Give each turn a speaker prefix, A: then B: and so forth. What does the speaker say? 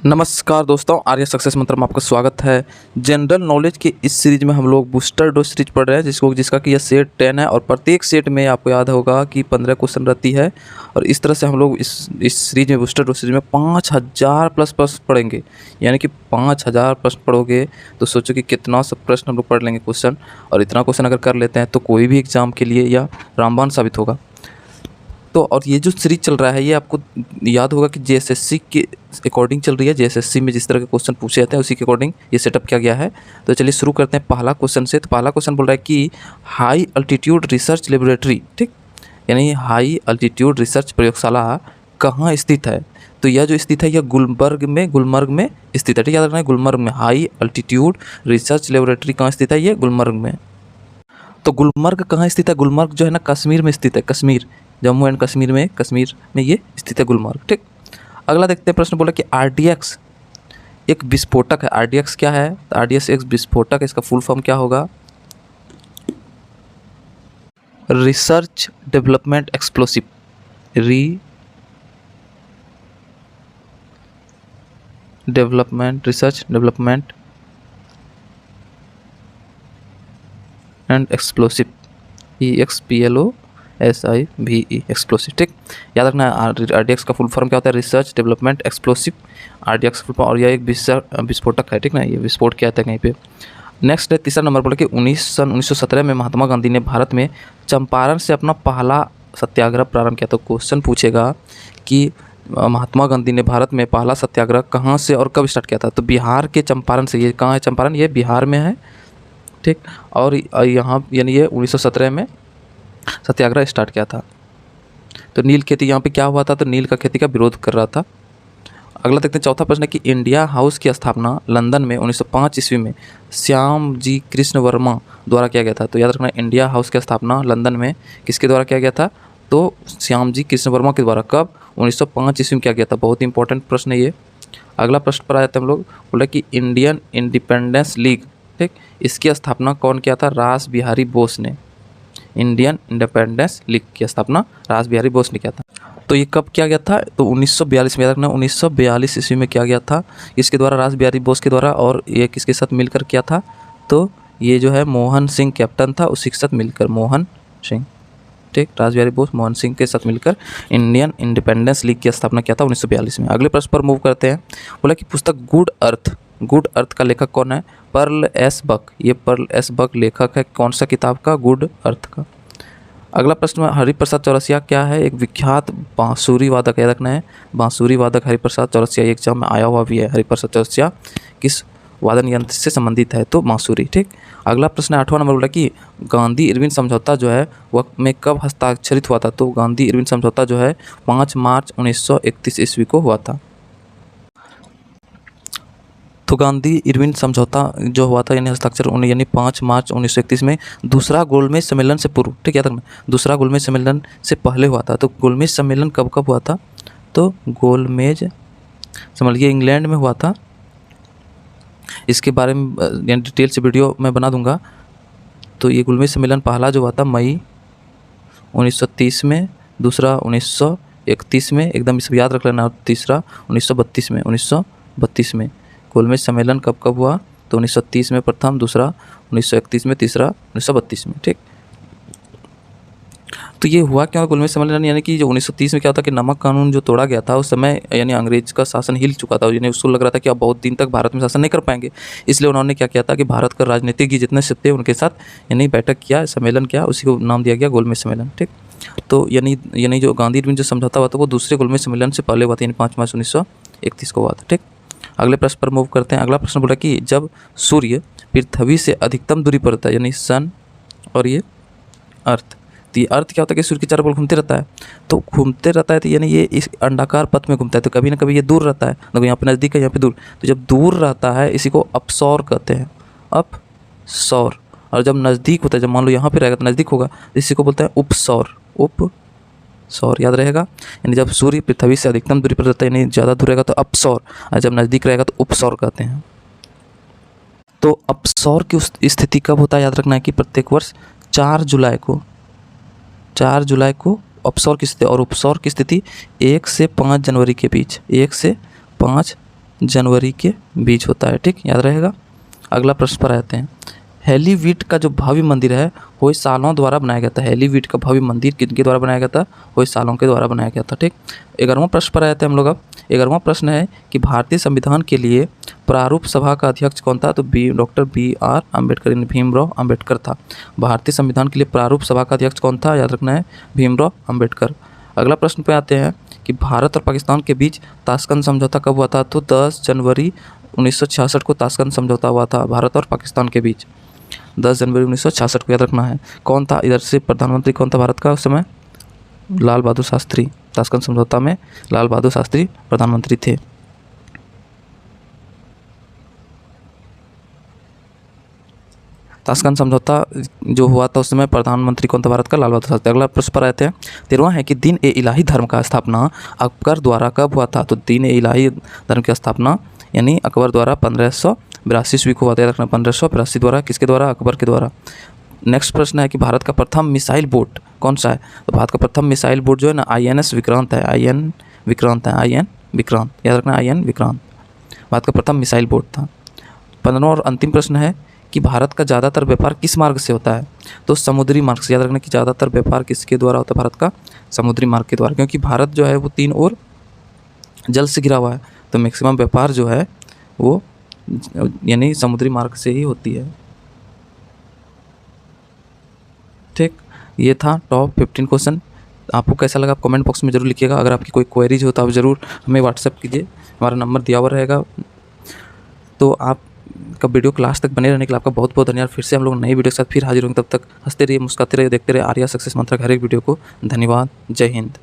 A: नमस्कार दोस्तों, आर्य सक्सेस मंत्र में आपका स्वागत है। जनरल नॉलेज की इस सीरीज में हम लोग बूस्टर डोज सीरीज पढ़ रहे हैं जिसका कि यह सेट 10 है और प्रत्येक सेट में आपको याद होगा कि 15 क्वेश्चन रहती है। और इस तरह से हम लोग इस सीरीज में बूस्टर डोज सीरीज में 5000 प्लस प्रश्न पढ़ेंगे। यानी कि 5000 प्रश्न पढ़ोगे तो सोचो कि कितना सब प्रश्न हम लोग पढ़ लेंगे क्वेश्चन। और इतना क्वेश्चन अगर कर लेते हैं तो कोई भी एग्जाम के लिए यह रामबाण साबित होगा। तो और ये जो सीरीज चल रहा है ये आपको याद होगा कि जेएसएससी के अकॉर्डिंग चल रही है। जेएसएससी में जिस तरह के क्वेश्चन पूछे जाते हैं उसी के अकॉर्डिंग ये सेटअप किया गया है। तो चलिए शुरू करते हैं पहला क्वेश्चन से। तो पहला क्वेश्चन बोल रहा है कि हाई अल्टीट्यूड रिसर्च लेबोरेटरी, ठीक, यानी हाई अल्टीट्यूड रिसर्च प्रयोगशाला कहाँ स्थित है। तो यह जो स्थित है यह गुलमर्ग में स्थित है। ठीक, याद रखना है गुलमर्ग में हाई अल्टीट्यूड रिसर्च लेबोरेटरी कहाँ स्थित है, ये गुलमर्ग में। तो गुलमर्ग कहाँ स्थित है? गुलमर्ग जो है ना कश्मीर में स्थित है। कश्मीर, जम्मू एंड कश्मीर में ये स्थित है गुलमर्ग। ठीक, अगला देखते हैं। प्रश्न बोला कि आरडीएक्स एक विस्फोटक है। आरडीएक्स क्या है? तो आरडीएक्स एक विस्फोटक है। इसका फुल फॉर्म क्या होगा? Research development explosive. Research development and explosive, EXPLOSIVE, explosive. ठीक, याद रखना है आरडीएक्स का फुल फॉर्म क्या होता है? Research development explosive, RDX full form. और यह एक विस्फोटक है। ठीक ना, ये विस्फोट क्या आता है कहीं पे। नेक्स्ट है तीसरा नंबर बोला कि 1917 में महात्मा गांधी ने भारत में चंपारण से अपना पहला सत्याग्रह प्रारंभ किया। तो क्वेश्चन पूछेगा कि महात्मा गांधी ने भारत में पहला सत्याग्रह कहाँ से और कब स्टार्ट किया था। तो बिहार के चंपारण से। ये कहाँ है चंपारण? ये बिहार में है। ठीक, और यहाँ यानी ये 1917 में सत्याग्रह स्टार्ट किया था। तो नील खेती यहाँ पे क्या हुआ था? तो नील का खेती का विरोध कर रहा था। अगला देखते हैं। चौथा प्रश्न है कि इंडिया हाउस की स्थापना लंदन में 1905 ईस्वी में श्याम जी कृष्ण वर्मा द्वारा किया गया था। तो याद रखना, इंडिया हाउस की स्थापना लंदन में किसके द्वारा किया गया था? तो श्याम जी कृष्ण वर्मा के द्वारा। कब? 1905 ईस्वी में किया गया था। बहुत इंपॉर्टेंट प्रश्न है ये। अगला प्रश्न पर आ जाते हैं हम लोग। बोला कि इंडियन इंडिपेंडेंस लीग, ठीक, इसकी स्थापना कौन किया था? रास बिहारी बोस ने। इंडियन इंडिपेंडेंस लीग की स्थापना रास बिहारी बोस ने किया था। तो ये कब किया गया था? तो 1942 में। याद रखना 1942 ईस्वी में किया गया था। इसके द्वारा रास बिहारी बोस के द्वारा। और ये किसके साथ मिलकर किया था? तो ये जो है मोहन सिंह कैप्टन था, उसी के साथ मिलकर मोहन सिंह। ठीक, रास बिहारी बोस मोहन सिंह के साथ मिलकर इंडियन इंडिपेंडेंस लीग की स्थापना किया था 1942 में। अगले प्रश्न पर मूव करते हैं। बोला कि पुस्तक गुड अर्थ का लेखक कौन है? Pearl S Buck. ये पर्ल एस बक लेखक है। कौन सा किताब का? गुड अर्थ का। अगला प्रश्न में हरिप्रसाद चौरसिया क्या है? एक विख्यात बांसुरी वादक। याद रखना है बांसुरी वादक हरिप्रसाद चौरसिया। एग्जाम में आया हुआ भी है। हरिप्रसाद चौरसिया किस वादन यंत्र से संबंधित है? तो बांसुरी। ठीक, अगला प्रश्न 8वां नंबर बोला कि गांधी इरविन समझौता जो है वह में कब हस्ताक्षरित हुआ था? तो गांधी इरविन समझौता जो है 5 मार्च 1931 ईस्वी को हुआ था। तो गांधी इरविन समझौता जो हुआ था यानी हस्ताक्षर यानी 5 मार्च 1931 में दूसरा गोलमेज सम्मेलन से पूर्व। ठीक, याद रखना दूसरा गोलमेज सम्मेलन से पहले हुआ था। तो गोलमेज सम्मेलन कब कब हुआ था? तो गोलमेज सम्मेलन ये इंग्लैंड में हुआ था। इसके बारे में यानी डिटेल से वीडियो मैं बना दूंगा। तो ये गोलमेज सम्मेलन पहला जो हुआ था मई 1930 में, दूसरा 1931 में, एकदम इसे याद रख लेना। तीसरा 1932 में। गोलमेज सम्मेलन कब कब हुआ? तो 1930 में प्रथम, दूसरा 1931 में, तीसरा 1932 में। ठीक, तो ये हुआ क्या गोलमेज सम्मेलन? यानी कि जो 1930 में क्या होता कि नमक कानून जो तोड़ा गया था उस समय यानी अंग्रेज का शासन हिल चुका था। यानी उसको लग रहा था कि अब बहुत दिन तक भारत में शासन नहीं कर पाएंगे। इसलिए उन्होंने क्या किया था कि भारत का राजनीतिक जितने सत्य थे उनके साथ यानी बैठक किया, सम्मेलन किया, उसी को नाम दिया गया गोलमेज सम्मेलन। ठीक, तो यानी जो गांधी इरविन जो समझौता हुआ था वो दूसरे गोलमेज सम्मेलन से पहले हुआ था, यानी 5 मार्च 1931 को हुआ था। ठीक, अगले प्रश्न पर मूव करते हैं। अगला प्रश्न बोला कि जब सूर्य पृथ्वी से अधिकतम दूरी पर होता है यानी सन और ये अर्थ। तो ये अर्थ क्या होता है कि सूर्य के चारों ओर घूमते रहता है। तो घूमते रहता है तो यानी ये इस अंडाकार पथ में घूमता है। तो कभी ना कभी ये दूर रहता है, देखो यहाँ पे नज़दीक है, यहाँ पे दूर। तो जब दूर रहता है इसी को अपसौर कहते हैं, अपसौर। और जब नज़दीक होता है, जब मान लो यहाँ पे रहेगा तो नज़दीक होगा, इसी को बोलते हैं उपसौर। उपसौर याद रहेगा। यानी जब सूर्य पृथ्वी से अधिकतम दूरी पर रहता है यानी ज़्यादा दूर रहेगा तो अपसौर, और जब नज़दीक रहेगा तो उपसौर कहते हैं। तो अपसौर की स्थिति कब होता है? याद रखना है कि प्रत्येक वर्ष 4 जुलाई को अपसौर की स्थिति, और उपसौर की स्थिति 1 से 5 जनवरी के बीच, 1 से 5 जनवरी के बीच होता है। ठीक, याद रहेगा। अगला प्रश्न पर आते हैं। हेलीवीट का जो भव्य मंदिर है होयसालों द्वारा बनाया गया था। हेलीवीट का भव्य मंदिर किनके द्वारा बनाया गया था? होयसालों के द्वारा बनाया गया था। ठीक, 11वां प्रश्न पर आए थे हम लोग। अब 11वां प्रश्न है कि भारतीय संविधान के लिए प्रारूप सभा का अध्यक्ष कौन था? तो डॉक्टर BR अम्बेडकर, भीमराव अम्बेडकर था। भारतीय संविधान के लिए प्रारूप सभा का अध्यक्ष कौन था? याद रखना है, भीमराव अम्बेडकर। अगला प्रश्न पे आते हैं कि भारत और पाकिस्तान के बीच ताशकंद समझौता कब हुआ था? तो 10 जनवरी 1966 को ताशकंद समझौता हुआ था भारत और पाकिस्तान के बीच। 10 जनवरी 1966 को याद रखना है। कौन था इधर से प्रधानमंत्री, कौन था भारत का उस समय? लाल बहादुर शास्त्री। ताशकंद समझौता में लाल बहादुर शास्त्री प्रधानमंत्री थे। ताशकंद समझौता जो हुआ था उस समय प्रधानमंत्री कौन था भारत का? लाल बहादुर शास्त्री। अगला प्रश्न पर आते हैं। 13वां है कि दीन ए इलाही धर्म का स्थापना अकबर द्वारा कब हुआ था? तो दीन ए इलाही धर्म की स्थापना यानी अकबर द्वारा 1582 ईस्वी को हुआ था। याद रखना, 1582 द्वारा। किसके द्वारा? अकबर के द्वारा। नेक्स्ट प्रश्न है कि भारत का प्रथम मिसाइल बोट कौन सा है? तो भारत का प्रथम मिसाइल बोट जो है ना INS विक्रांत है। IN विक्रांत है, IN विक्रांत, याद रखना, IN विक्रांत भारत का प्रथम मिसाइल बोट था। 15वां और अंतिम प्रश्न है कि भारत का ज़्यादातर व्यापार किस मार्ग से होता है? तो समुद्री मार्ग से। याद रखना कि ज़्यादातर व्यापार किसके द्वारा होता है? भारत का समुद्री मार्ग के द्वारा, क्योंकि भारत जो है वो 3 ओर जल से घिरा हुआ है, तो मैक्सिमम व्यापार जो है वो यानी समुद्री मार्ग से ही होती है। ठीक, ये था टॉप 15 क्वेश्चन। आपको कैसा लगा आप कमेंट बॉक्स में ज़रूर लिखिएगा। अगर आपकी कोई क्वेरीज हो तो आप ज़रूर हमें व्हाट्सएप कीजिए, हमारा नंबर दिया हुआ रहेगा। तो आपका वीडियो क्लास तक बने रहने के लिए आपका बहुत बहुत धन्यवाद। फिर से हम लोग नई वीडियो के साथ फिर हाजिर होंगे। तब तक हंसते रहिए, मुस्कुराते रहिए, देखते रहिए आर्या सक्सेस मंत्र हर एक वीडियो को। धन्यवाद। जय हिंद।